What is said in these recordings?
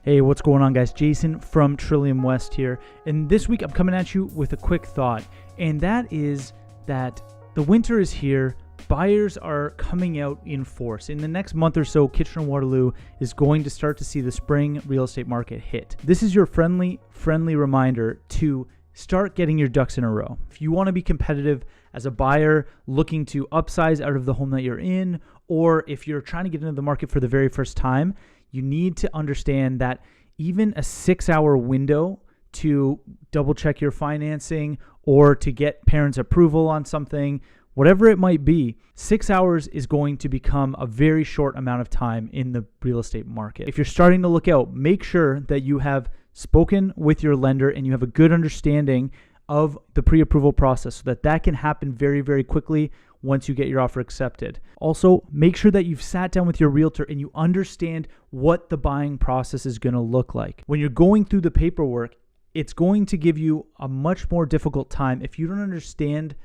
Hey, what's going on, guys? Jason from Trillium West here. And this week I'm coming at you with a quick thought. And that is that the winter is here. Buyers are coming out in force. In the next month or so, Kitchener-Waterloo is going to start to see the spring real estate market hit. This is your friendly reminder to start getting your ducks in a row. If you want to be competitive as a buyer looking to upsize out of the home that you're in, or if you're trying to get into the market for the very first time, you need to understand that even a 6-hour window to double check your financing or to get parents' approval on something, whatever it might be, 6 hours is going to become a very short amount of time in the real estate market. If you're starting to look out, make sure that you have spoken with your lender and you have a good understanding of the pre-approval process so that can happen very, very quickly once you get your offer accepted. Also, make sure that you've sat down with your realtor and you understand what the buying process is going to look like. When you're going through the paperwork, it's going to give you a much more difficult time if you don't understand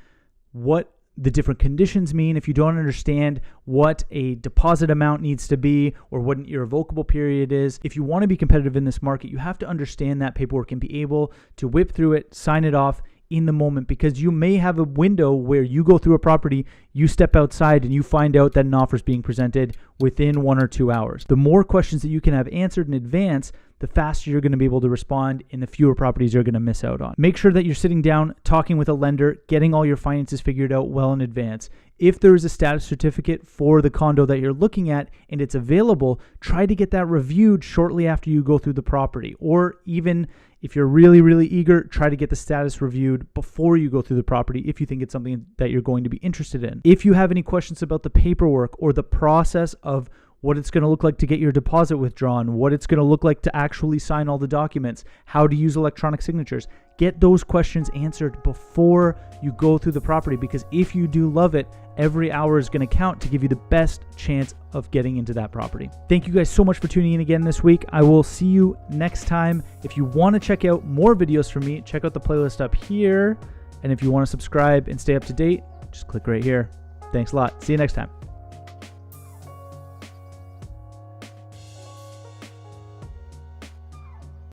what the different conditions mean, if you don't understand what a deposit amount needs to be or what an irrevocable period is. If you want to be competitive in this market, you have to understand that paperwork and be able to whip through it, sign it off in the moment, because you may have a window where you go through a property, you step outside and you find out that an offer is being presented within 1 or 2 hours. The more questions that you can have answered in advance, the faster you're going to be able to respond and the fewer properties you're going to miss out on. Make sure that you're sitting down, talking with a lender, getting all your finances figured out well in advance. If there is a status certificate for the condo that you're looking at and it's available, try to get that reviewed shortly after you go through the property. Or even if you're really, really eager, try to get the status reviewed before you go through the property if you think it's something that you're going to be interested in. If you have any questions about the paperwork or the process of what it's going to look like to get your deposit withdrawn, what it's going to look like to actually sign all the documents, how to use electronic signatures, get those questions answered before you go through the property, because if you do love it, every hour is going to count to give you the best chance of getting into that property. Thank you guys so much for tuning in again this week. I will see you next time. If you want to check out more videos from me, check out the playlist up here. And if you want to subscribe and stay up to date, just click right here. Thanks a lot. See you next time.